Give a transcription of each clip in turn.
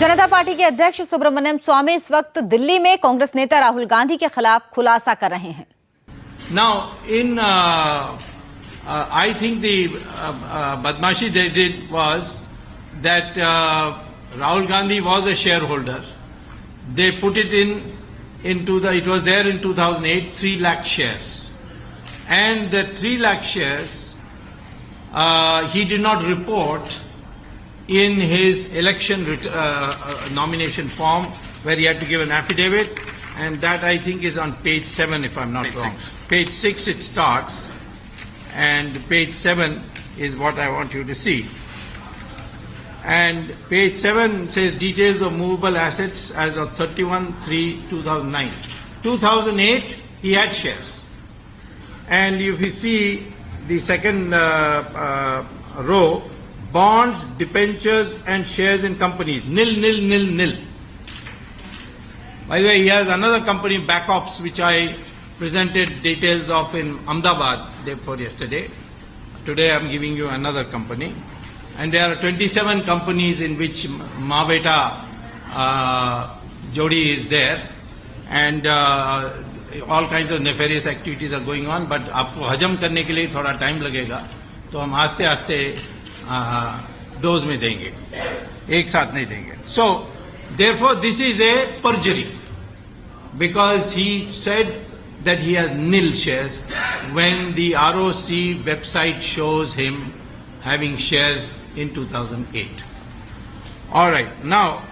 जनता party के अध्यक्ष सुब्रमण्यम स्वामी इस वक्त दिल्ली में कांग्रेस नेता राहुल गांधी के खिलाफ खुलासा कर रहे हैं। Now, I think the badmashi they did was that Rahul Gandhi was a shareholder. They put it it was there in 2008, 3 lakh shares. And the 3 lakh shares, he did not report in his election nomination form, where he had to give an affidavit, and that I think is on page 7 if I'm not wrong. Page 6 it starts, and page 7 is what I want you to see. And page 7 says details of movable assets as of 31/3/2009. 2008 he had shares, and if you see the second row, bonds, debentures and shares in companies, nil, nil, nil, nil. By the way, he has another company, Backups, which I presented details of in Ahmedabad day before yesterday. Today I am giving you another company. And there are 27 companies in which maa beta jodi is there, and all kinds of nefarious activities are going on, but आपको हजम करने के लिए थोड़ा time लगेगा, तो हम आस्ते आस्ते डोज में देंगे, एक साथ नहीं देंगे. So, therefore, this is a perjury, because he said that he has nil shares when the ROC website shows him having shares in 2008. All right, now,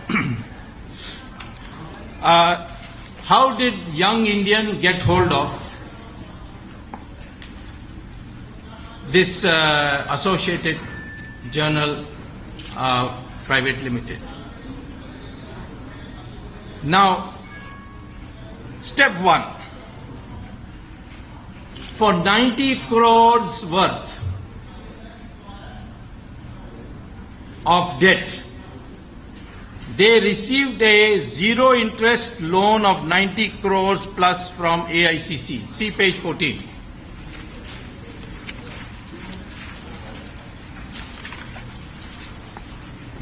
how did Young Indian get hold of this Associated Journal Private Limited? Now, step 1. For 90 crores worth of debt, they received a zero interest loan of 90 crores plus from AICC. See page 14.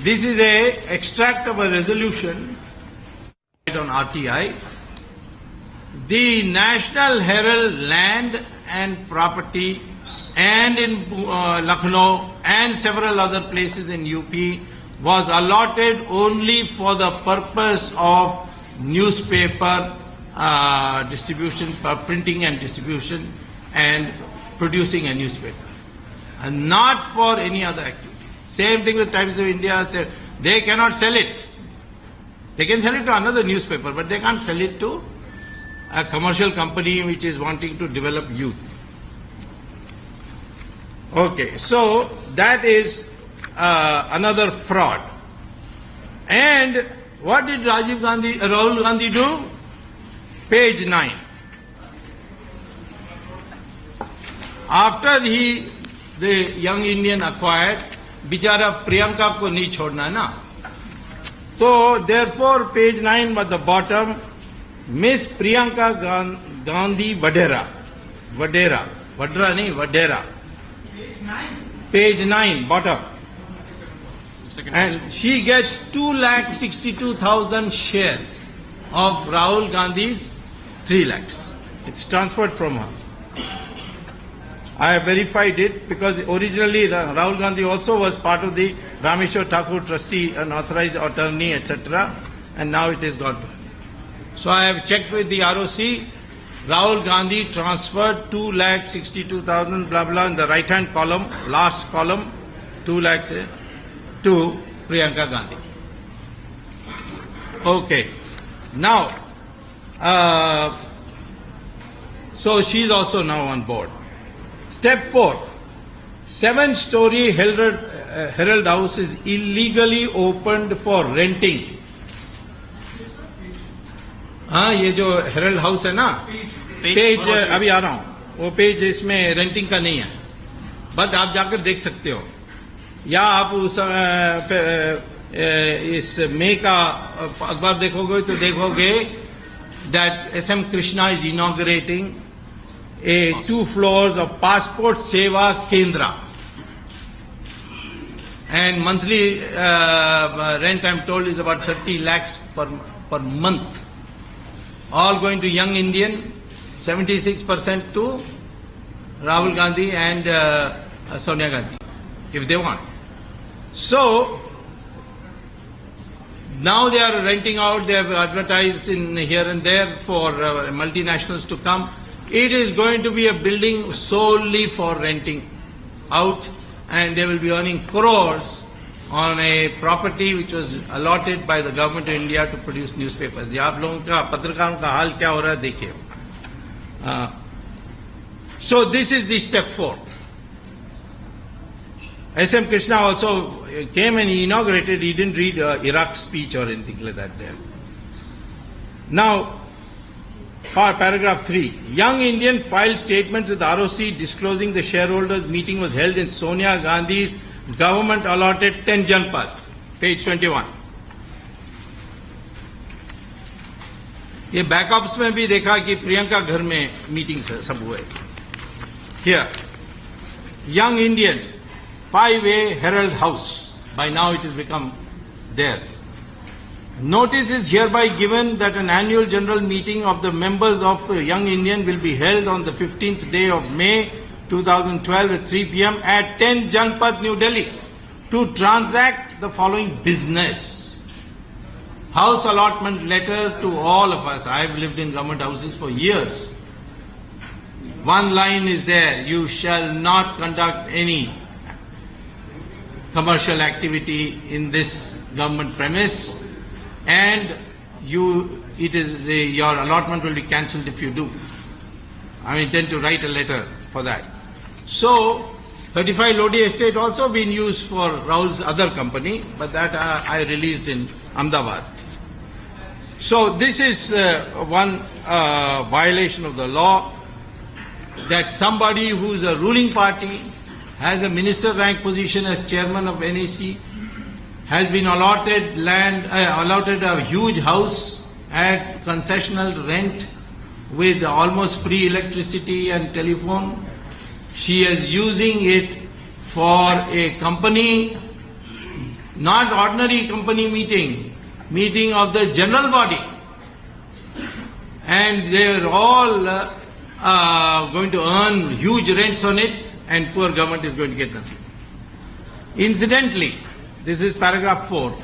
This is a extract of a resolution on RTI. The National Herald Land and Property, and in Lucknow and several other places in UP, was allotted only for the purpose of newspaper distribution, printing and distribution, and producing a newspaper, and not for any other activity. Same thing with Times of India. They cannot sell it. They can sell it to another newspaper, but they can't sell it to a commercial company which is wanting to develop youth. Okay, so that is another fraud. And what did Rahul Gandhi do? Page 9. After the Young Indian acquired, बिचारा प्रियंका को नहीं छोड़ना है ना, तो therefore page 9 at the bottom, Miss Priyanka Gandhi Vadera, Vadera नहीं Vadera, page 9 bottom, and she gets 2,62,000 shares of Rahul Gandhi's 3 lakhs. It's transferred from her. I have verified it, because originally Rahul Gandhi also was part of the Rameshwar Thakur trustee, an authorized attorney, etc., and now it is gone to her. So I have checked with the ROC. Rahul Gandhi transferred 2,62,000 blah blah in the right hand column, last column, 2 lakhs to Priyanka Gandhi. Okay, now so she is also now on board. Step 4. 7-story Herald House is illegally opened for renting. हाँ, ये जो Herald house है ना, page अभी आ रहा हूँ, वो page इसमें रेंटिंग का नहीं है, बट आप जाकर देख सकते हो, या आप इस मई का अखबार देखोगे तो देखोगे that SM Krishna is inaugurating a 2 floors of Passport Seva Kendra. and monthly rent, I'm told, is about 30 lakhs per month. All going to Young Indian, 76% to Rahul Gandhi and Sonia Gandhi, if they want. So now they are renting out, they have advertised in here and there for multinationals to come. It is going to be a building solely for renting out, and they will be earning crores on a property which was allotted by the government of India to produce newspapers. ये आप लोगों का पत्रकारों का हाल क्या हो रहा है देखिए. So this is the step 4. S.M. Krishna also came and he inaugurated. He didn't read Iraq speech or anything like that there. Now, paragraph 3. Young Indian filed statements with ROC disclosing the shareholders meeting was held in Sonia Gandhi's government allotted 10 Janpath. Page 21. ये backups में भी देखा कि प्रियंका घर में meeting सब हुए. Here, Young Indian, 5A Herald House. By now it has become theirs. Notice is hereby given that an annual general meeting of the members of Young Indian will be held on the 15th day of May 2012 at 3 p.m. at 10 Janpath, New Delhi, to transact the following business. House allotment letter to all of us. I have lived in government houses for years. One line is there: you shall not conduct any commercial activity in this government premise, and your allotment will be cancelled if you do. I intend to write a letter for that. So, 35 Lodi Estate also been used for Rahul's other company, but that I released in Ahmedabad. So this is one violation of the law, that somebody who is a ruling party, has a minister rank position as chairman of NAC, has been allotted land, allotted a huge house at concessional rent with almost free electricity and telephone. She is using it for a company, not ordinary company meeting of the general body. And they are all going to earn huge rents on it, and poor government is going to get nothing. Incidentally, this is paragraph 4,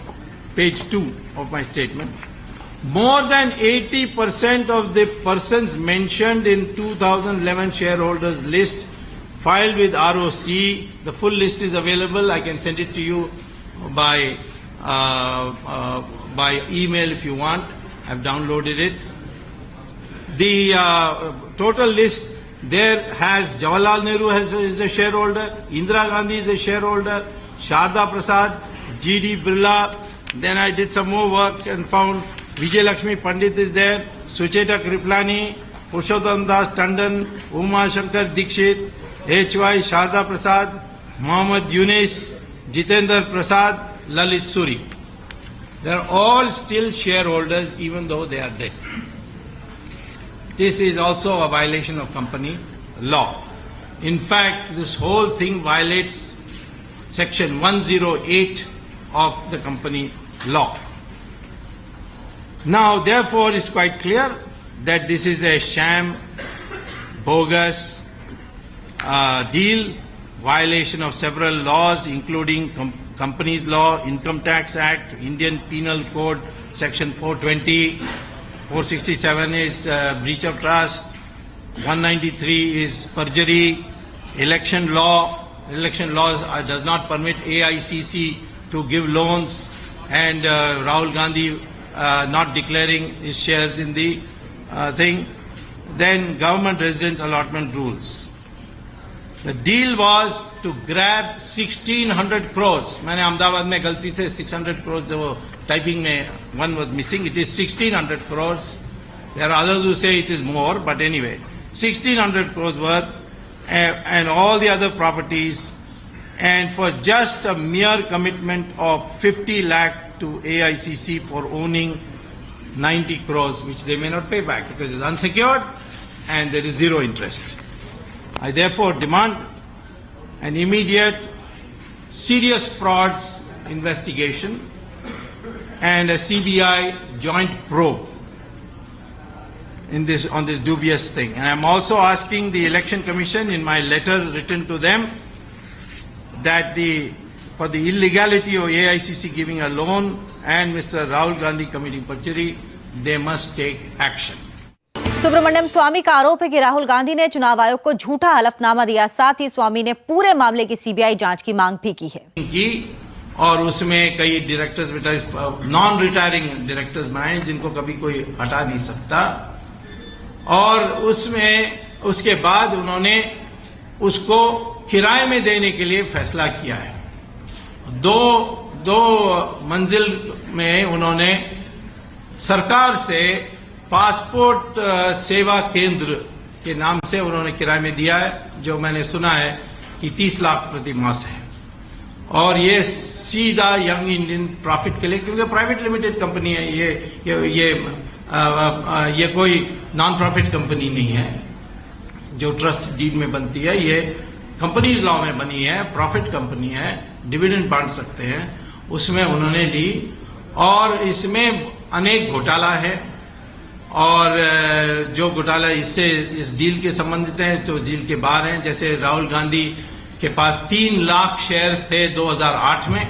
page 2 of my statement. More than 80% of the persons mentioned in 2011 shareholders list filed with ROC, the full list is available. I can send it to you by email if you want. I've downloaded it. The total list there has Jawaharlal Nehru is a shareholder, Indira Gandhi is a shareholder, Sharda Prasad, G.D. Birla. Then I did some more work and found Vijay Lakshmi Pandit is there, Sucheta Kriplani, Purushottam Das Tandon, Uma Shankar Dikshit, H.Y. Sharda Prasad, Mohammad Yunus, Jitendra Prasad, Lalit Suri. They are all still shareholders even though they are dead. This is also a violation of company law. In fact, this whole thing violates section 108 of the company law. Now, therefore, it's quite clear that this is a sham, bogus deal, violation of several laws, including Companies Law, Income Tax Act, Indian Penal Code, section 420, 467 is breach of trust, 193 is perjury, election law. Election law does not permit AICC to give loans, and Rahul Gandhi not declaring his shares in the thing. Then government residence allotment rules. The deal was to grab 1600 crores. मैंने अहमदाबाद में गलती से 600 crores जो typing में one was missing. It is 1600 crores. There are others who say it is more, but anyway, 1600 crores worth, and all the other properties, and for just a mere commitment of 50 lakh to AICC for owning 90 crores, which they may not pay back because it's unsecured and there is zero interest. I therefore demand an immediate serious frauds investigation and a CBI joint probe on this dubious thing. And I'm also asking the Election Commission in my letter written to them that for the illegality of AICC giving a loan and Mr. Rahul Gandhi committing perjury, they must take action. Subramaniam स्वामी का आरोप है कि राहुल गांधी ने चुनाव आयोग को झूठा हलफनामा दिया। साथ ही स्वामी ने पूरे मामले की सीबीआई जांच की मांग भी की है और उसमें कई डायरेक्टर्स नॉन रिटायरिंग डायरेक्टर्स बनाए जिनको कभी कोई हटा नहीं सकता, और उसके बाद उन्होंने उसको किराए में देने के लिए फैसला किया है। दो मंजिल में उन्होंने सरकार से पासपोर्ट सेवा केंद्र के नाम से उन्होंने किराए में दिया है, जो मैंने सुना है कि 30 लाख प्रति मास है, और ये सीधा यंग इंडियन प्रॉफिट के लिए, क्योंकि प्राइवेट लिमिटेड कंपनी है, ये कोई नॉन प्रॉफिट कंपनी नहीं है जो ट्रस्ट डीड में बनती है। ये कंपनीज लॉ में बनी है, प्रॉफिट कंपनी है, डिविडेंड बांट सकते हैं, उसमें उन्होंने ली, और इसमें अनेक घोटाला है, और जो घोटाला इस डील के संबंधित हैं, जो डील के बाहर हैं, जैसे राहुल गांधी के पास 3 लाख शेयर्स थे 2008 में।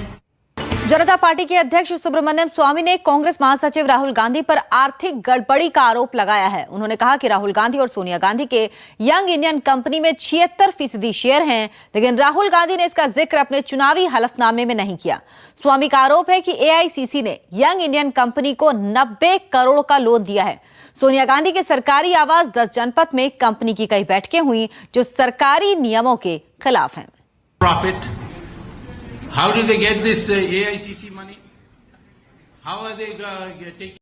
जनता पार्टी के अध्यक्ष सुब्रमण्यम स्वामी ने कांग्रेस महासचिव राहुल गांधी पर आर्थिक गड़बड़ी का आरोप लगाया है। उन्होंने कहा कि राहुल गांधी और सोनिया गांधी के यंग इंडियन कंपनी में 76% शेयर हैं, लेकिन राहुल गांधी ने इसका जिक्र अपने चुनावी हलफनामे में नहीं किया। स्वामी का आरोप है कि एआईसीसी ने यंग इंडियन कंपनी को 90 करोड़ का लोन दिया है। सोनिया गांधी के सरकारी आवास 10 जनपद में कंपनी की कई बैठकें हुई जो सरकारी नियमों के खिलाफ हैं। Profit. How do they get this AICC money? How are they taking